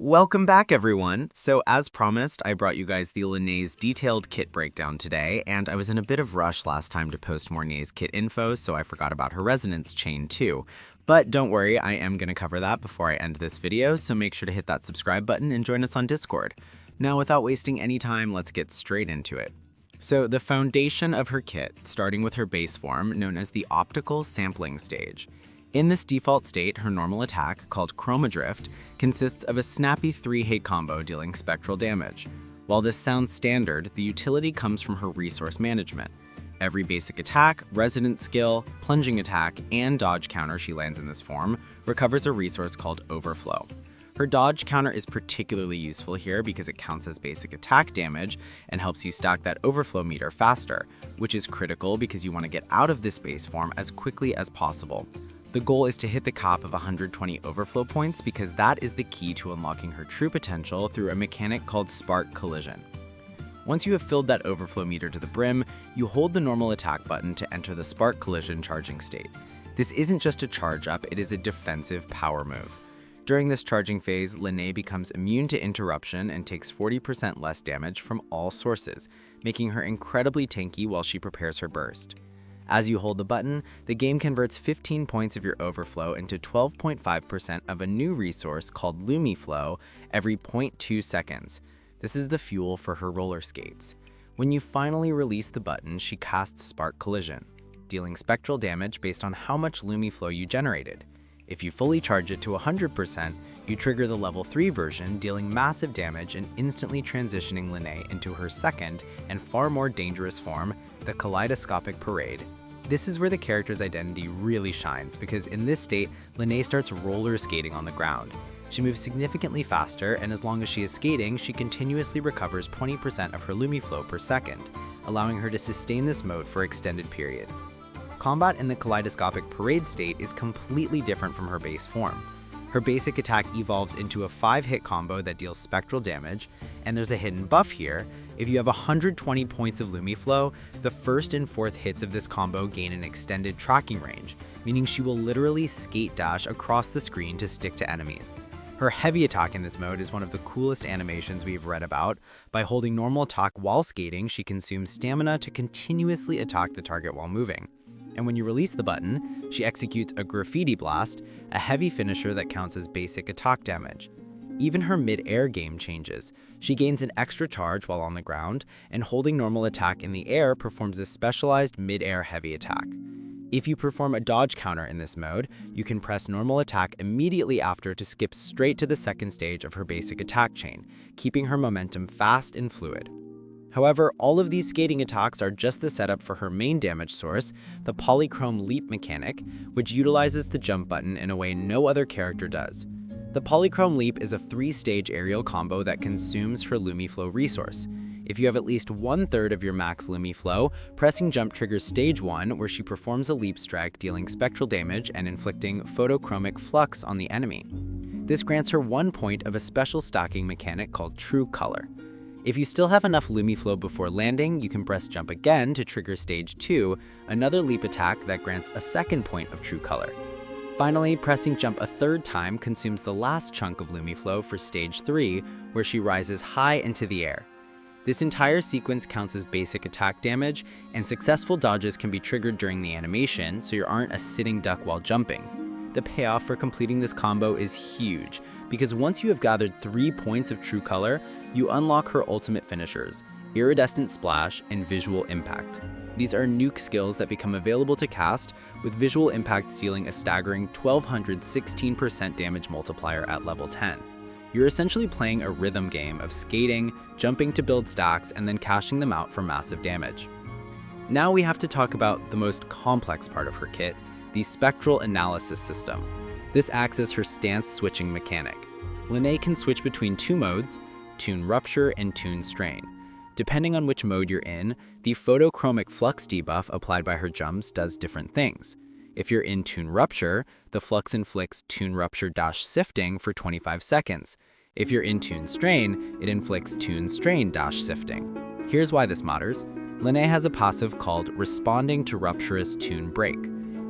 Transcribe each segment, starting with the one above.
Welcome back, everyone! So as promised, I brought you guys the Lynae's detailed kit breakdown today, and I was in a bit of rush last time to post Mornye's kit info, so I forgot about her resonance chain too. But don't worry, I am going to cover that before I end this video, so make sure to hit that subscribe button and join us on Discord. Now, without wasting any time, let's get straight into it. So the foundation of her kit, starting with her base form, known as the optical sampling stage. In this default state, her normal attack, called Chroma Drift, consists of a snappy 3-hit combo dealing spectral damage. While this sounds standard, the utility comes from her resource management. Every basic attack, resident skill, plunging attack, and dodge counter she lands in this form recovers a resource called Overflow. Her dodge counter is particularly useful here because it counts as basic attack damage and helps you stack that overflow meter faster, which is critical because you want to get out of this base form as quickly as possible. The goal is to hit the cap of 120 overflow points because that is the key to unlocking her true potential through a mechanic called Spark Collision. Once you have filled that overflow meter to the brim, you hold the normal attack button to enter the Spark Collision charging state. This isn't just a charge up, it is a defensive power move. During this charging phase, Lynae becomes immune to interruption and takes 40% less damage from all sources, making her incredibly tanky while she prepares her burst. As you hold the button, the game converts 15 points of your overflow into 12.5% of a new resource called LumiFlow every 0.2 seconds. This is the fuel for her roller skates. When you finally release the button, she casts Spark Collision, dealing spectral damage based on how much LumiFlow you generated. If you fully charge it to 100%, you trigger the level 3 version, dealing massive damage and instantly transitioning Lynae into her second and far more dangerous form, the Kaleidoscopic Parade. This is where the character's identity really shines because in this state, Lynae starts roller skating on the ground. She moves significantly faster, and as long as she is skating, she continuously recovers 20% of her LumiFlow per second, allowing her to sustain this mode for extended periods. Combat in the Kaleidoscopic Parade state is completely different from her base form. Her basic attack evolves into a 5-hit combo that deals spectral damage, and there's a hidden buff here. If you have 120 points of LumiFlow, the first and fourth hits of this combo gain an extended tracking range, meaning she will literally skate dash across the screen to stick to enemies. Her heavy attack in this mode is one of the coolest animations we've read about. By holding normal attack while skating, she consumes stamina to continuously attack the target while moving. And when you release the button, she executes a Graffiti Blast, a heavy finisher that counts as basic attack damage. Even her mid-air game changes. She gains an extra charge while on the ground, and holding normal attack in the air performs a specialized mid-air heavy attack. If you perform a dodge counter in this mode, you can press normal attack immediately after to skip straight to the second stage of her basic attack chain, keeping her momentum fast and fluid. However, all of these skating attacks are just the setup for her main damage source, the Polychrome Leap mechanic, which utilizes the jump button in a way no other character does. The Polychrome Leap is a 3-stage aerial combo that consumes her LumiFlow resource. If you have at least 1/3 of your max LumiFlow, pressing jump triggers stage 1, where she performs a leap strike dealing spectral damage and inflicting photochromic flux on the enemy. This grants her 1 point of a special stacking mechanic called True Color. If you still have enough LumiFlow before landing, you can press jump again to trigger stage 2, another leap attack that grants a 2nd point of True Color. Finally, pressing jump a 3rd time consumes the last chunk of LumiFlow for stage 3, where she rises high into the air. This entire sequence counts as basic attack damage, and successful dodges can be triggered during the animation, so you aren't a sitting duck while jumping. The payoff for completing this combo is huge, because once you have gathered 3 points of True Color, you unlock her ultimate finishers, Iridescent Splash and Visual Impact. These are nuke skills that become available to cast, with Visual Impact dealing a staggering 1216% damage multiplier at level 10. You're essentially playing a rhythm game of skating, jumping to build stacks, and then cashing them out for massive damage. Now we have to talk about the most complex part of her kit, the Spectral Analysis system. This acts as her stance switching mechanic. Lynae can switch between 2 modes, Tune Rupture and Tune Strain. Depending on which mode you're in, the photochromic flux debuff applied by her jumps does different things. If you're in Tune Rupture, the flux inflicts Tune Rupture-Sifting for 25 seconds. If you're in Tune Strain, it inflicts Tune Strain-Sifting. Here's why this matters. Lynae has a passive called Responding to Rupturous Tune Break.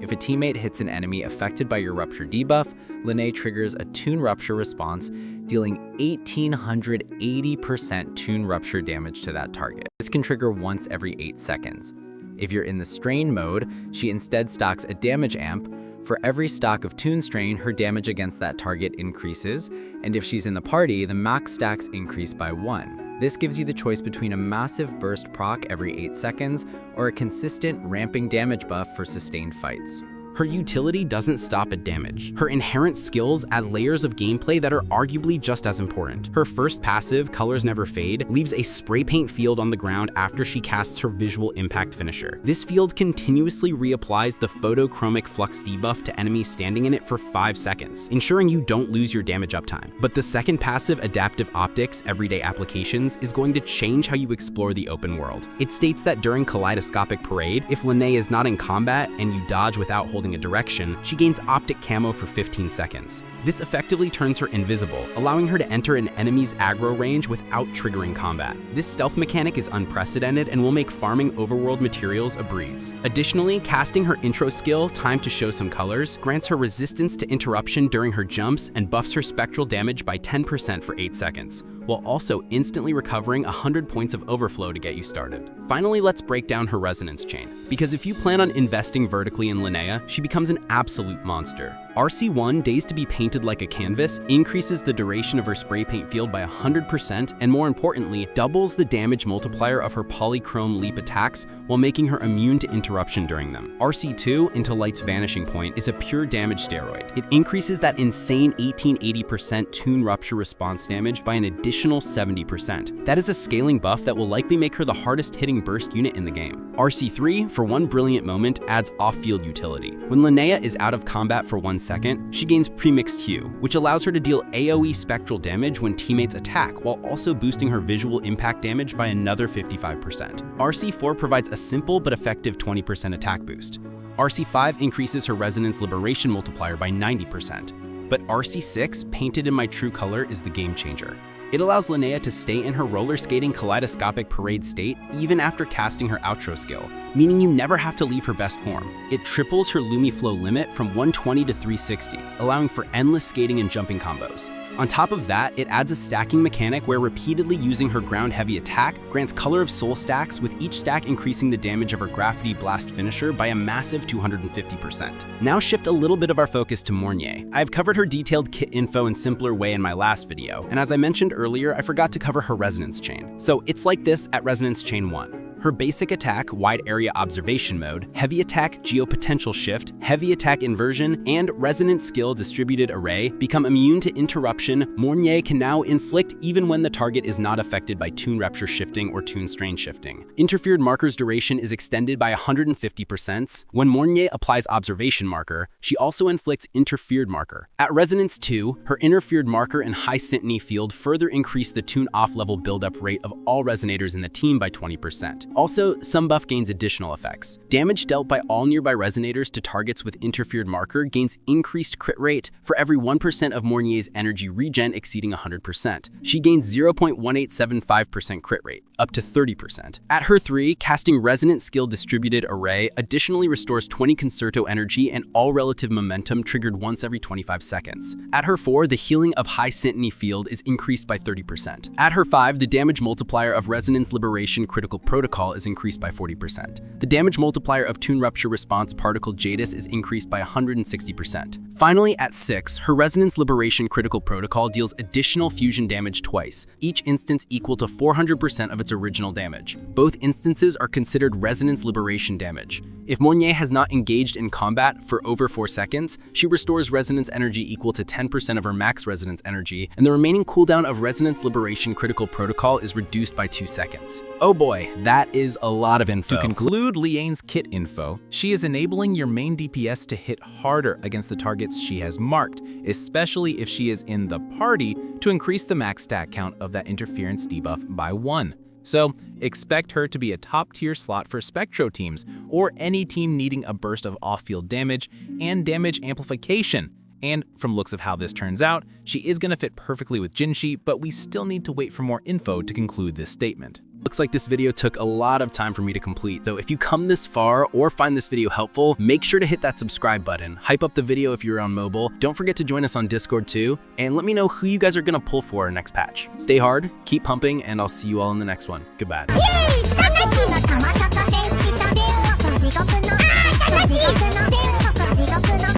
If a teammate hits an enemy affected by your Rupture debuff, Lynae triggers a Tune Rupture response, dealing 1880% Toon Rupture damage to that target. This can trigger once every 8 seconds. If you're in the Strain mode, she instead stocks a damage amp. For every stock of Toon Strain, her damage against that target increases, and if she's in the party, the max stacks increase by 1. This gives you the choice between a massive burst proc every 8 seconds or a consistent ramping damage buff for sustained fights. Her utility doesn't stop at damage. Her inherent skills add layers of gameplay that are arguably just as important. Her first passive, Colors Never Fade, leaves a spray paint field on the ground after she casts her visual impact finisher. This field continuously reapplies the photochromic flux debuff to enemies standing in it for 5 seconds, ensuring you don't lose your damage uptime. But the second passive, Adaptive Optics, Everyday Applications, is going to change how you explore the open world. It states that during Kaleidoscopic Parade, if Lynae is not in combat and you dodge without holding a direction, she gains optic camo for 15 seconds. This effectively turns her invisible, allowing her to enter an enemy's aggro range without triggering combat. This stealth mechanic is unprecedented and will make farming overworld materials a breeze. Additionally, casting her intro skill, Time to Show Some Colors, grants her resistance to interruption during her jumps and buffs her spectral damage by 10% for 8 seconds, while also instantly recovering 100 points of overflow to get you started. Finally, let's break down her resonance chain, because if you plan on investing vertically in Lynae, she becomes an absolute monster. RC1, Days to be Painted Like a Canvas, increases the duration of her spray paint field by 100% and more importantly, doubles the damage multiplier of her polychrome leap attacks while making her immune to interruption during them. RC2, Into Light's Vanishing Point, is a pure damage steroid. It increases that insane 1880% Toon Rupture response damage by an additional 70%. That is a scaling buff that will likely make her the hardest hitting burst unit in the game. RC3, for one brilliant moment, adds off-field utility. When Lynae is out of combat for 1 second, she gains Premixed Hue, which allows her to deal AoE spectral damage when teammates attack, while also boosting her visual impact damage by another 55%. RC4 provides a simple but effective 20% attack boost. RC5 increases her Resonance Liberation multiplier by 90%. But RC6, Painted in My True Color, is the game changer. It allows Lynae to stay in her roller skating Kaleidoscopic Parade state even after casting her outro skill, meaning you never have to leave her best form. It triples her Lumiflow limit from 120 to 360, allowing for endless skating and jumping combos. On top of that, it adds a stacking mechanic where repeatedly using her ground-heavy attack grants Color of Soul stacks, with each stack increasing the damage of her Graffiti Blast finisher by a massive 250%. Now shift a little bit of our focus to Mornye. I've covered her detailed kit info in simpler way in my last video, and as I mentioned earlier, I forgot to cover her resonance chain. So it's like this at Resonance Chain 1. Her basic attack, Wide Area Observation Mode, Heavy Attack Geopotential Shift, Heavy Attack Inversion, and Resonant Skill Distributed Array become immune to interruption. Mornye can now inflict even when the target is not affected by Toon Rupture shifting or Toon Strain shifting. Interfered Marker's duration is extended by 150%. When Mornye applies Observation Marker, she also inflicts Interfered Marker. At Resonance 2, her Interfered Marker and High Synteny field further increase the Toon off-level buildup rate of all Resonators in the team by 20%. Also, some buff gains additional effects. Damage dealt by all nearby Resonators to targets with Interfered Marker gains increased crit rate for every 1% of Mornye's energy regen exceeding 100%. She gains 0.1875% crit rate, up to 30%. At her 3, casting Resonant Skill Distributed Array additionally restores 20 Concerto energy and all relative momentum triggered once every 25 seconds. At her 4, the healing of High Synteny field is increased by 30%. At her 5, the damage multiplier of Resonance Liberation Critical Protocol is increased by 40%. The damage multiplier of Toon Rupture Response Particle Jadis is increased by 160%. Finally, at 6, her Resonance Liberation Critical Protocol deals additional fusion damage twice, each instance equal to 400% of its original damage. Both instances are considered Resonance Liberation damage. If Mornye has not engaged in combat for over 4 seconds, she restores Resonance energy equal to 10% of her max Resonance energy, and the remaining cooldown of Resonance Liberation Critical Protocol is reduced by 2 seconds. Oh boy, that is a lot of info. To conclude Lyane's kit info, she is enabling your main DPS to hit harder against the targets she has marked, especially if she is in the party, to increase the max stat count of that interference debuff by 1. So expect her to be a top-tier slot for Spectro teams or any team needing a burst of off-field damage and damage amplification. And from looks of how this turns out, she is going to fit perfectly with Jinshi, but we still need to wait for more info to conclude this statement. Looks like this video took a lot of time for me to complete, so if you come this far or find this video helpful, make sure to hit that subscribe button, hype up the video if you're on mobile, don't forget to join us on Discord too, and let me know who you guys are gonna pull for our next patch. Stay hard, keep pumping, and I'll see you all in the next one. Goodbye. Yay!